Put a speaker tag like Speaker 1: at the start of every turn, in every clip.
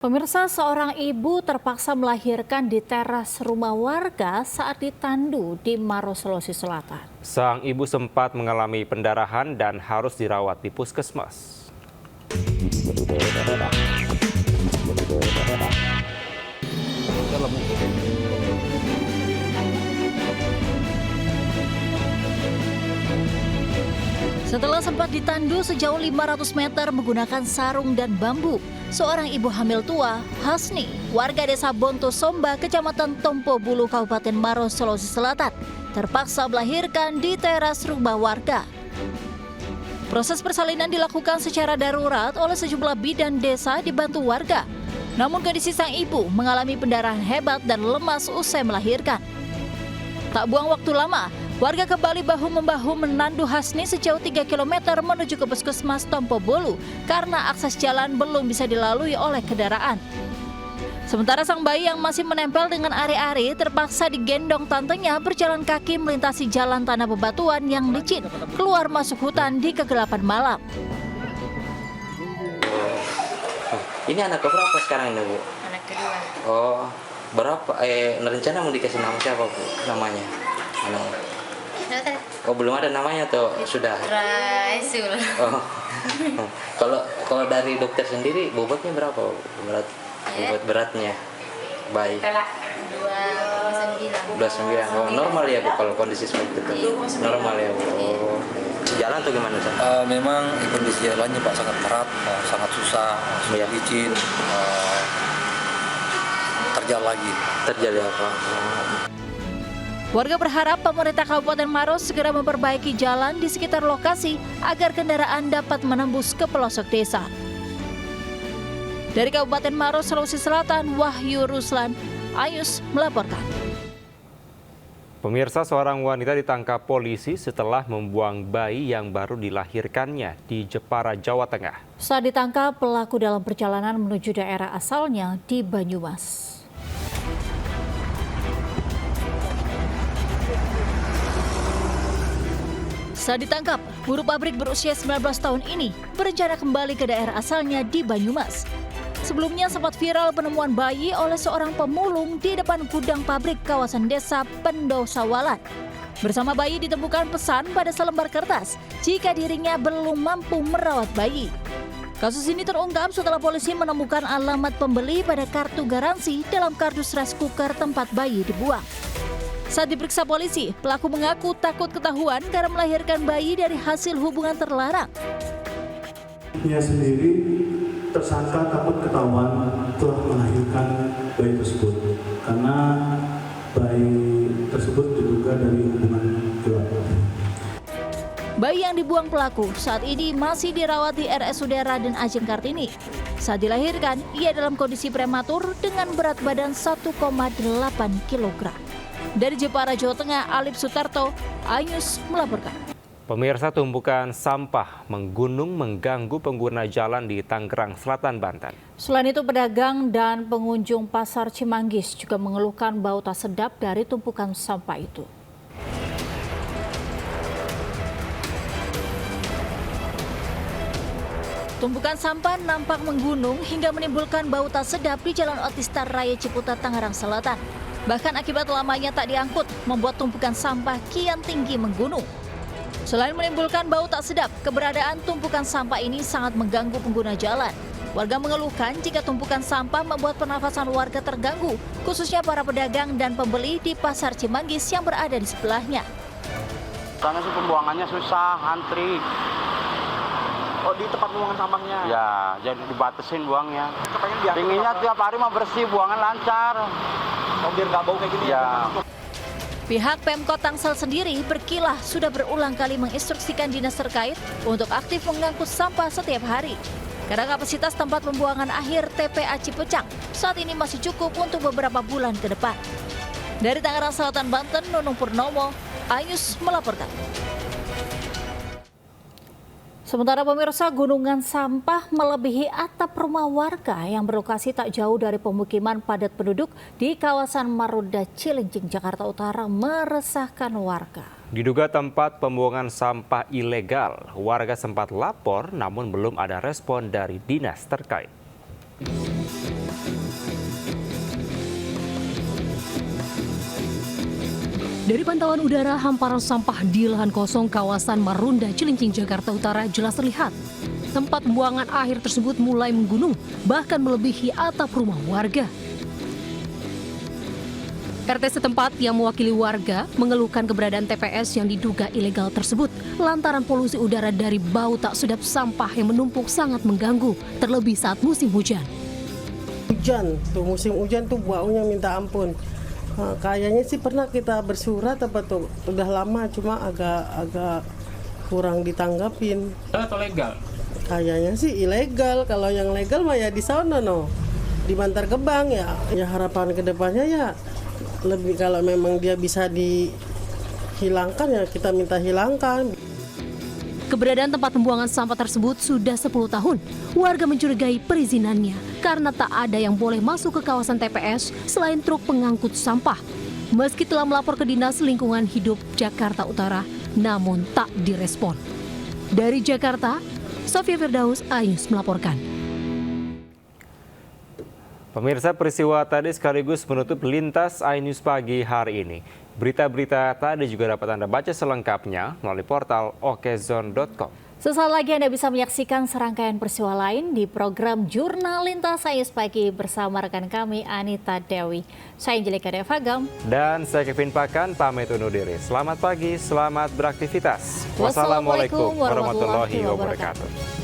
Speaker 1: Pemirsa, seorang ibu terpaksa melahirkan di teras rumah warga saat ditandu di Maros, Sulawesi Selatan.
Speaker 2: Sang ibu sempat mengalami pendarahan dan harus dirawat di puskesmas.
Speaker 1: Setelah sempat ditandu sejauh 500 meter menggunakan sarung dan bambu, seorang ibu hamil tua, Hasni, warga desa Bonto Somba, Kecamatan Tompo Bulu, Kabupaten Maros, Sulawesi Selatan, terpaksa melahirkan di teras rumah warga. Proses persalinan dilakukan secara darurat oleh sejumlah bidan desa dibantu warga. Namun kondisi sang ibu mengalami pendarahan hebat dan lemas usai melahirkan. Tak buang waktu lama, warga kembali bahu-membahu menandu Hasni sejauh 3 km menuju ke puskesmas Tompo Bulu karena akses jalan belum bisa dilalui oleh kendaraan. Sementara sang bayi yang masih menempel dengan ari-ari terpaksa digendong tantenya berjalan kaki melintasi jalan tanah bebatuan yang licin keluar masuk hutan di kegelapan malam.
Speaker 3: Ini anak berapa sekarang ini, Bu?
Speaker 4: Anak kedua.
Speaker 3: Oh, berapa? Rencana mau dikasih nama siapa, Bu? Namanya? Oh, belum ada namanya tuh, sudah.
Speaker 4: Raisul.
Speaker 3: Oh. Kalau dari dokter sendiri bobotnya berapa, Bu? Bobot beratnya baik. 29. Oh, normal ya, Bu, kalau kondisi seperti itu. Normal ya, Bu. Oh. Jalan tuh gimana, Pak?
Speaker 5: Memang kondisi jalannya Pak sangat berat, sangat susah,
Speaker 3: Ya.
Speaker 5: licin, terjal lagi.
Speaker 3: Terjadi apa?
Speaker 1: Warga berharap pemerintah Kabupaten Maros segera memperbaiki jalan di sekitar lokasi agar kendaraan dapat menembus ke pelosok desa. Dari Kabupaten Maros, Sulawesi Selatan, Wahyu Ruslan, Ayus melaporkan.
Speaker 2: Pemirsa, seorang wanita ditangkap polisi setelah membuang bayi yang baru dilahirkannya di Jepara, Jawa Tengah.
Speaker 1: Saat ditangkap, pelaku dalam perjalanan menuju daerah asalnya di Banyumas. Saat ditangkap, buruh pabrik berusia 19 tahun ini berencana kembali ke daerah asalnya di Banyumas. Sebelumnya sempat viral penemuan bayi oleh seorang pemulung di depan gudang pabrik kawasan desa Pendosawalan. Bersama bayi ditemukan pesan pada selembar kertas jika dirinya belum mampu merawat bayi. Kasus ini terungkap setelah polisi menemukan alamat pembeli pada kartu garansi dalam kardus rice cooker tempat bayi dibuang. Saat diperiksa polisi, pelaku mengaku takut ketahuan karena melahirkan bayi dari hasil hubungan terlarang.
Speaker 6: Dia sendiri tersangka takut ketahuan telah melahirkan bayi tersebut karena bayi tersebut diduga dari hubungan gelap.
Speaker 1: Bayi yang dibuang pelaku saat ini masih dirawat di RSUD Raden Ajeng Kartini. Saat dilahirkan, ia dalam kondisi prematur dengan berat badan 1,8 kg. Dari Jepara, Jawa Tengah, Alip Sutarto, Ayus melaporkan.
Speaker 2: Pemirsa, tumpukan sampah menggunung mengganggu pengguna jalan di Tangerang Selatan, Banten.
Speaker 1: Selain itu, pedagang dan pengunjung pasar Cimanggis juga mengeluhkan bau tak sedap dari tumpukan sampah itu. Tumpukan sampah nampak menggunung hingga menimbulkan bau tak sedap di Jalan Otistar Raya Ciputat, Tangerang Selatan. Bahkan akibat lamanya tak diangkut, membuat tumpukan sampah kian tinggi menggunung. Selain menimbulkan bau tak sedap, keberadaan tumpukan sampah ini sangat mengganggu pengguna jalan. Warga mengeluhkan jika tumpukan sampah membuat pernafasan warga terganggu, khususnya para pedagang dan pembeli di pasar Cimanggis yang berada di sebelahnya.
Speaker 7: Karena sih pembuangannya susah, antri.
Speaker 6: Oh, di tempat pembuangan sampahnya?
Speaker 7: Ya, jadi dibatasin buangnya. Pinginnya tiap hari mah bersih, buangan lancar.
Speaker 6: Oh, biar nggak bau kayak gini
Speaker 7: Ya.
Speaker 1: Pihak Pemkot Tangsel sendiri berkilah sudah berulang kali menginstruksikan dinas terkait untuk aktif mengangkut sampah setiap hari. Karena kapasitas tempat pembuangan akhir TPA Cipecang saat ini masih cukup untuk beberapa bulan ke depan. Dari Tangerang Selatan, Banten, Nunung Purnomo, Ayus melaporkan. Sementara pemirsa, gunungan sampah melebihi atap rumah warga yang berlokasi tak jauh dari pemukiman padat penduduk di kawasan Marunda, Cilincing, Jakarta Utara meresahkan warga.
Speaker 2: Diduga tempat pembuangan sampah ilegal, warga sempat lapor namun belum ada respon dari dinas terkait.
Speaker 8: Dari pantauan udara, hamparan sampah di lahan kosong kawasan Marunda, Cilincing, Jakarta Utara jelas terlihat. Tempat pembuangan akhir tersebut mulai menggunung, bahkan melebihi atap rumah warga. RT setempat yang mewakili warga mengeluhkan keberadaan TPS yang diduga ilegal tersebut lantaran polusi udara dari bau tak sedap sampah yang menumpuk sangat mengganggu, terlebih saat musim hujan.
Speaker 9: Musim hujan tuh baunya minta ampun. Kayaknya sih pernah kita bersurat apa tuh, udah lama cuma agak kurang ditanggapin.
Speaker 6: Atau legal?
Speaker 9: Kayaknya sih ilegal, kalau yang legal mah ya di sana di Bantar Gebang ya harapan kedepannya ya lebih kalau memang dia bisa dihilangkan ya kita minta hilangkan.
Speaker 8: Keberadaan tempat pembuangan sampah tersebut sudah 10 tahun. Warga mencurigai perizinannya karena tak ada yang boleh masuk ke kawasan TPS selain truk pengangkut sampah. Meski telah melapor ke Dinas Lingkungan Hidup Jakarta Utara, namun tak direspon. Dari Jakarta, Sofia Firdaus, Ayus melaporkan.
Speaker 2: Pemirsa, peristiwa tadi sekaligus menutup lintas iNews pagi hari ini. Berita-berita tadi juga dapat Anda baca selengkapnya melalui portal okezone.com.
Speaker 1: Sesaat lagi Anda bisa menyaksikan serangkaian peristiwa lain di program Jurnal Lintas iNews Pagi bersama rekan kami Anita Dewi. Saya Angelika Devagam.
Speaker 2: Dan saya Kevin Pakan, pamit undur diri. Selamat pagi, selamat beraktivitas. Wassalamualaikum warahmatullahi wabarakatuh.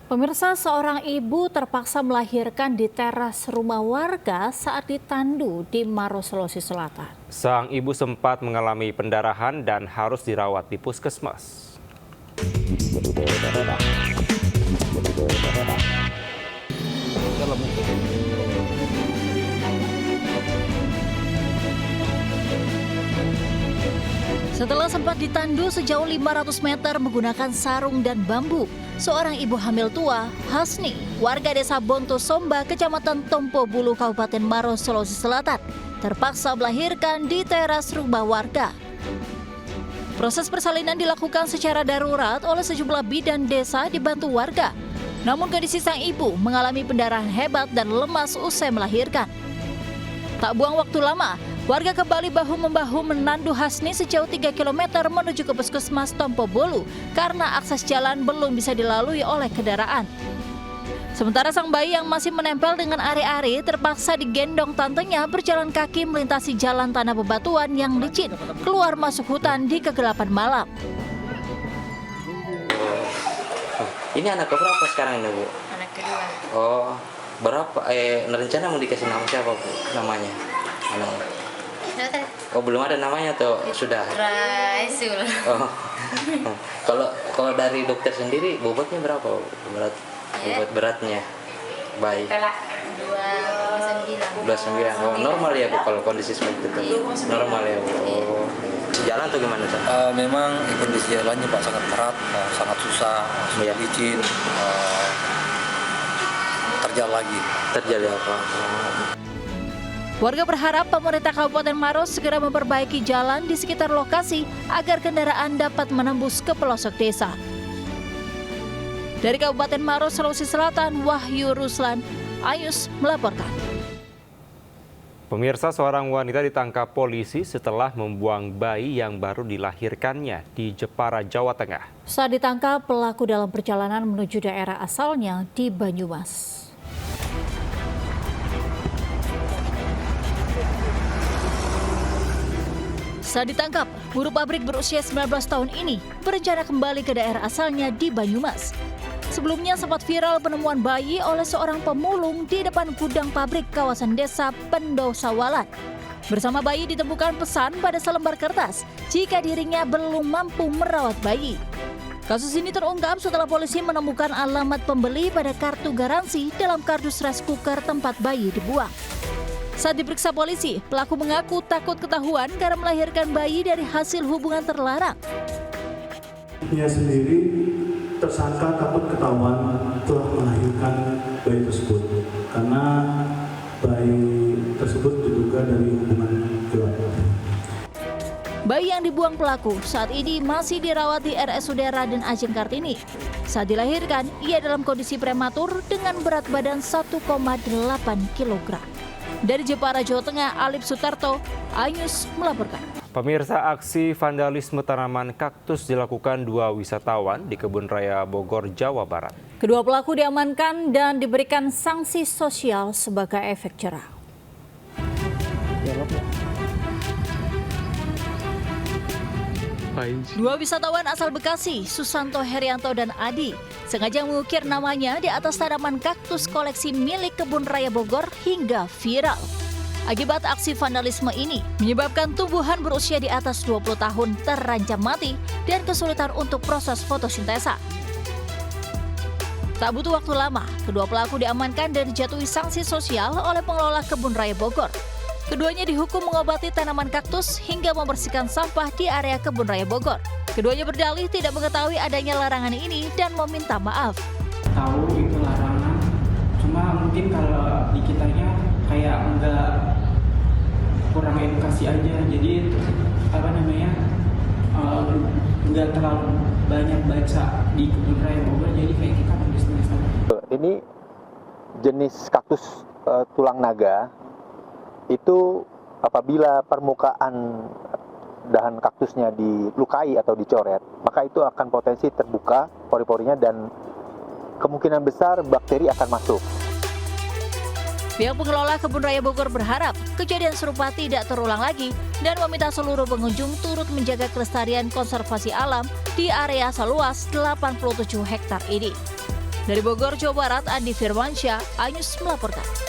Speaker 1: Pemirsa, seorang ibu terpaksa melahirkan di teras rumah warga saat ditandu di Maros, Sulawesi Selatan.
Speaker 2: Sang ibu sempat mengalami pendarahan dan harus dirawat di puskesmas.
Speaker 1: Setelah sempat ditandu sejauh 500 meter menggunakan sarung dan bambu, seorang ibu hamil tua, Hasni, warga desa Bonto Somba, Kecamatan Tompo Bulu, Kabupaten Maros, Sulawesi Selatan, terpaksa melahirkan di teras rumah warga. Proses persalinan dilakukan secara darurat oleh sejumlah bidan desa dibantu warga. Namun kondisi sang ibu mengalami pendarahan hebat dan lemas usai melahirkan. Tak buang waktu lama, warga kembali bahu-membahu menandu Hasni sejauh 3 km menuju ke puskesmas Tompo Bulu karena akses jalan belum bisa dilalui oleh kendaraan. Sementara sang bayi yang masih menempel dengan ari-ari terpaksa digendong tantenya berjalan kaki melintasi jalan tanah bebatuan yang licin, keluar masuk hutan di kegelapan malam.
Speaker 3: Ini anak keberapa sekarang ini, Bu?
Speaker 4: Anak kedua.
Speaker 3: Oh, berapa? Rencana mau dikasih nama siapa, Bu? Namanya? Anaknya? Oh, belum ada namanya tuh, sudah.
Speaker 4: Raisul.
Speaker 3: Oh. Kalau dari dokter sendiri bobotnya berapa, Bu? Bobot beratnya bayi? 29. Oh, normal ya, Bu, kalau kondisi seperti itu. Normal ya, Bu. Oh. Jalan tuh gimana, Pak?
Speaker 5: Memang kondisi jalannya Pak sangat kerat, sangat susah, sudah licin, terjal lagi.
Speaker 3: Terjal apa?
Speaker 1: Warga berharap pemerintah Kabupaten Maros segera memperbaiki jalan di sekitar lokasi agar kendaraan dapat menembus ke pelosok desa. Dari Kabupaten Maros, Sulawesi Selatan, Wahyu Ruslan, Ayus melaporkan.
Speaker 2: Pemirsa, seorang wanita ditangkap polisi setelah membuang bayi yang baru dilahirkannya di Jepara, Jawa Tengah.
Speaker 1: Saat ditangkap, pelaku dalam perjalanan menuju daerah asalnya di Banyumas. Saat ditangkap, buruh pabrik berusia 19 tahun ini berencana kembali ke daerah asalnya di Banyumas. Sebelumnya sempat viral penemuan bayi oleh seorang pemulung di depan gudang pabrik kawasan desa Pendosawalan. Bersama bayi ditemukan pesan pada selembar kertas jika dirinya belum mampu merawat bayi. Kasus ini terungkap setelah polisi menemukan alamat pembeli pada kartu garansi dalam kardus rice cooker tempat bayi dibuang. Saat diperiksa polisi, pelaku mengaku takut ketahuan karena melahirkan bayi dari hasil hubungan terlarang.
Speaker 6: Ia sendiri tersangka takut ketahuan telah melahirkan bayi tersebut karena bayi tersebut diduga dari hubungan gelap.
Speaker 1: Bayi yang dibuang pelaku saat ini masih dirawat di RSUD Raden Ajeng Kartini. Saat dilahirkan, ia dalam kondisi prematur dengan berat badan 1,8 kg. Dari Jepara, Jawa Tengah, Alip Sutarto, iNews melaporkan.
Speaker 2: Pemirsa, aksi vandalisme tanaman kaktus dilakukan 2 wisatawan di Kebun Raya Bogor, Jawa Barat.
Speaker 1: Kedua pelaku diamankan dan diberikan sanksi sosial sebagai efek jerah. Dua wisatawan asal Bekasi, Susanto Herianto dan Adi, sengaja mengukir namanya di atas tanaman kaktus koleksi milik Kebun Raya Bogor hingga viral. Akibat aksi vandalisme ini, menyebabkan tumbuhan berusia di atas 20 tahun terancam mati dan kesulitan untuk proses fotosintesa. Tak butuh waktu lama, kedua pelaku diamankan dan dijatuhi sanksi sosial oleh pengelola Kebun Raya Bogor. Keduanya dihukum mengobati tanaman kaktus hingga membersihkan sampah di area Kebun Raya Bogor. Keduanya berdalih tidak mengetahui adanya larangan ini dan meminta maaf.
Speaker 10: Tahu itu larangan, cuma mungkin kalau di kitanya kayak kurang edukasi aja. Jadi nggak terlalu banyak baca di Kebun Raya Bogor. Jadi kayak kita nulis-nulis aja.
Speaker 11: Ini jenis kaktus tulang naga. Itu apabila permukaan dahan kaktusnya dilukai atau dicoret, maka itu akan potensi terbuka pori-porinya dan kemungkinan besar bakteri akan masuk.
Speaker 1: Pihak pengelola Kebun Raya Bogor berharap kejadian serupa tidak terulang lagi dan meminta seluruh pengunjung turut menjaga kelestarian konservasi alam di area seluas 87 hektar ini. Dari Bogor, Jawa Barat, Andi Firmansyah, iNews melaporkan.